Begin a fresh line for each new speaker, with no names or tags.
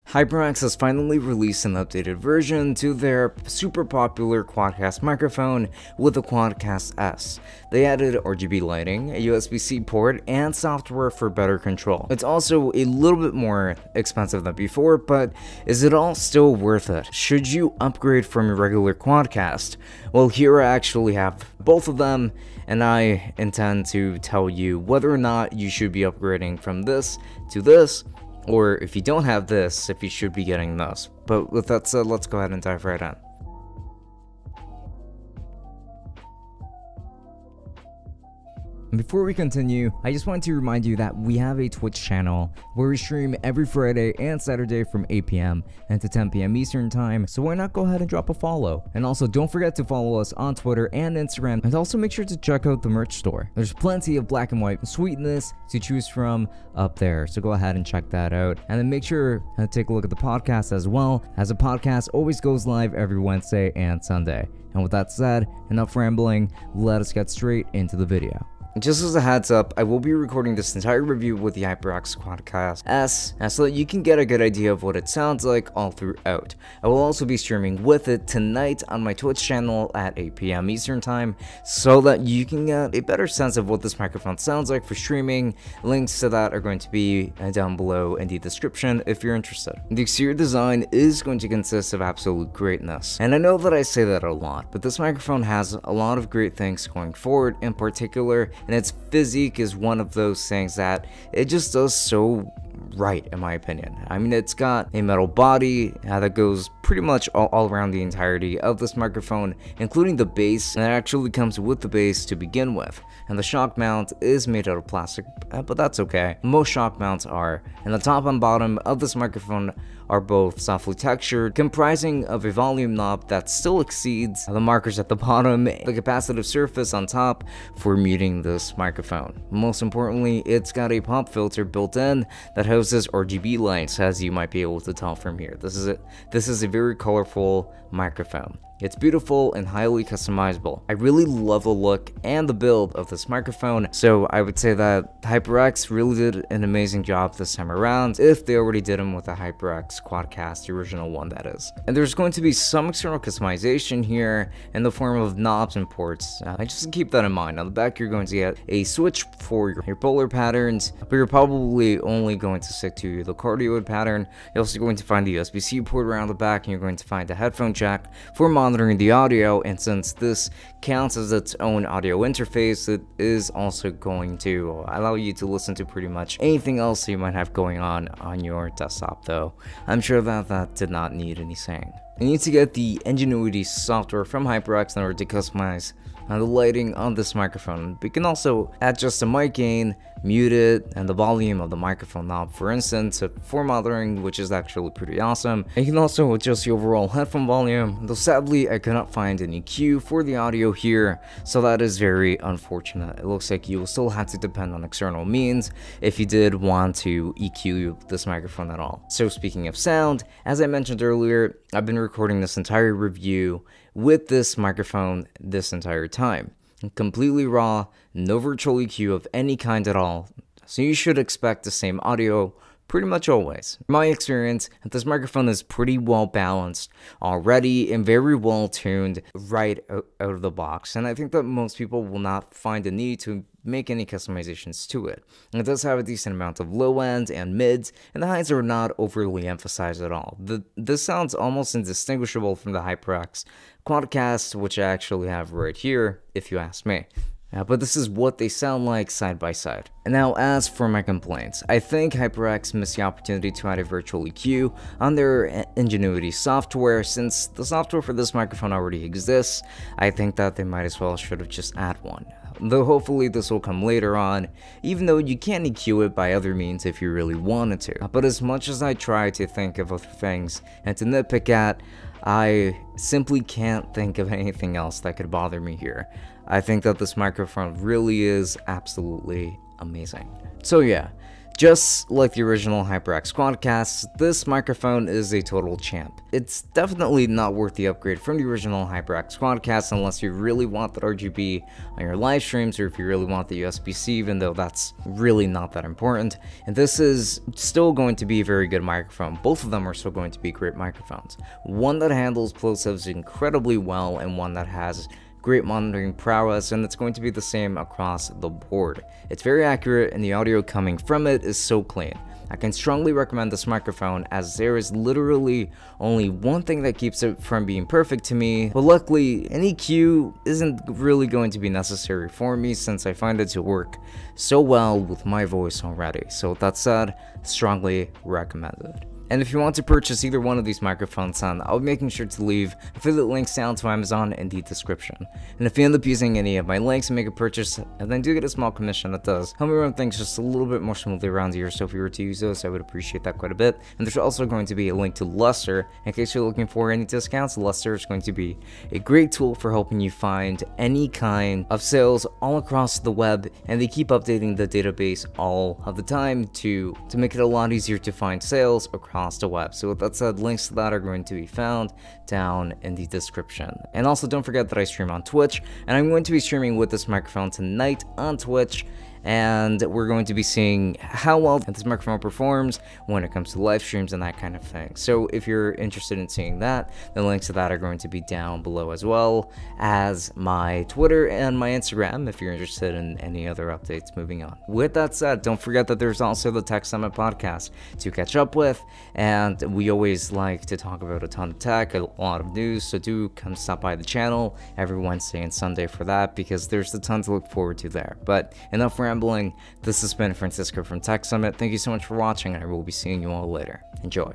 HyperX has finally released an updated version to their super popular Quadcast microphone with the Quadcast S. They added RGB lighting, a USB-C port, and software for better control. It's also a little bit more expensive than before, but is it all still worth it? Should you upgrade from your regular Quadcast? Well, here I actually have both of them, and I intend to tell you whether or not you should be upgrading from this to this, or if you don't have this, if you should be getting this. But with that said, let's go ahead and dive right in. Before we continue, I just want to remind you that we have a Twitch channel where we stream every Friday and Saturday from 8 PM and to 10 PM Eastern time, so why not go ahead and drop a follow? And also don't forget to follow us on Twitter and Instagram, and also make sure to check out the merch store. There's plenty of black and white sweetness to choose from up there, so go ahead and check that out. And then make sure to take a look at the podcast as well, as the podcast always goes live every Wednesday and Sunday. And with that said, enough rambling, let us get straight into the video. Just as a heads up, I will be recording this entire review with the HyperX Quadcast S, so that you can get a good idea of what it sounds like all throughout. I will also be streaming with it tonight on my Twitch channel at 8 PM Eastern time, so that you can get a better sense of what this microphone sounds like for streaming. Links to that are going to be down below in the description if you're interested. The exterior design is going to consist of absolute greatness, and I know that I say that a lot, but this microphone has a lot of great things going forward. In particular, and its physique is one of those things that it just does so right, in my opinion. I mean, it's got a metal body that goes pretty much all around the entirety of this microphone, including the base, and it actually comes with the base to begin with. And the shock mount is made out of plastic, but that's okay. Most shock mounts are. And the top and bottom of this microphone are both softly textured, comprising of a volume knob that still exceeds the markers at the bottom, the capacitive surface on top for muting this microphone. Most importantly, it's got a pop filter built in that houses RGB lights, as you might be able to tell from here. This is a very colorful microphone. It's beautiful and highly customizable. I really love the look and the build of this microphone, so I would say that HyperX really did an amazing job this time around, if they already did them with the HyperX Quadcast, the original one that is. And there's going to be some external customization here in the form of knobs and ports. Just keep that in mind. On the back, you're going to get a switch for your polar patterns, but you're probably only going to stick to the cardioid pattern. You're also going to find the USB-C port around the back, and you're going to find a headphone jack for monitoring the audio. And since this counts as its own audio interface, it is also going to allow you to listen to pretty much anything else you might have going on your desktop, though I'm sure that did not need any saying. You need to get the Ingenuity software from HyperX in order to customize the lighting on this microphone. We can also adjust the mic gain, mute it, and the volume of the microphone knob, for instance, for monitoring, which is actually pretty awesome. And you can also adjust the overall headphone volume, though sadly I could not find an EQ for the audio here, so that is very unfortunate. It looks like you will still have to depend on external means if you did want to EQ this microphone at all. So speaking of sound, as I mentioned earlier, I've been recording this entire review with this microphone this entire time. Completely raw, no virtual EQ of any kind at all, so you should expect the same audio pretty much always. In my experience, this microphone is pretty well balanced already and very well tuned right out of the box, and I think that most people will not find a need to make any customizations to it. And it does have a decent amount of low ends and mids, and the highs are not overly emphasized at all. This sounds almost indistinguishable from the HyperX Quadcast, which I actually have right here, if you ask me. But this is what they sound like side by side. And now, as for my complaints, I think HyperX missed the opportunity to add a virtual EQ on their Ingenuity software. Since the software for this microphone already exists, I think that they might as well should have just added one. Though hopefully this will come later on, even though you can EQ it by other means if you really wanted to. But as much as I try to think of other things and to nitpick at, I simply can't think of anything else that could bother me here. I think that this microphone really is absolutely amazing. So yeah, Just like the original HyperX Quadcast, this microphone is a total champ. It's definitely not worth the upgrade from the original HyperX Quadcast unless you really want that RGB on your live streams, or if you really want the USB-C, even though that's really not that important. And this is still going to be a very good microphone. Both of them are still going to be great microphones. One that handles plosives incredibly well, and one that has great monitoring prowess, and it's going to be the same across the board. It's very accurate, and the audio coming from it is so clean. I can strongly recommend this microphone, as there is literally only one thing that keeps it from being perfect to me, but luckily an EQ isn't really going to be necessary for me since I find it to work so well with my voice already. So with that said, strongly recommended. And if you want to purchase either one of these microphones, then I'll be making sure to leave affiliate links down to Amazon in the description. And if you end up using any of my links and make a purchase, and then do get a small commission, that does help me run things just a little bit more smoothly around here. So if you were to use those, I would appreciate that quite a bit. And there's also going to be a link to Luster in case you're looking for any discounts. Luster is going to be a great tool for helping you find any kind of sales all across the web, and they keep updating the database all of the time to make it a lot easier to find sales across the web. So with that said, links to that are going to be found down in the description. And also don't forget that I stream on Twitch, and I'm going to be streaming with this microphone tonight on Twitch, and we're going to be seeing how well this microphone performs when it comes to live streams and that kind of thing. So if you're interested in seeing that, the links to that are going to be down below, as well as my Twitter and my Instagram if you're interested in any other updates moving on. With that said, don't forget that there's also the Tech Summit podcast to catch up with, and we always like to talk about a ton of tech, a lot of news, so do come stop by the channel every Wednesday and Sunday for that, because there's a ton to look forward to there. But enough rambling. This has been Francisco from Tech Summit. Thank you so much for watching, and I will be seeing you all later. Enjoy.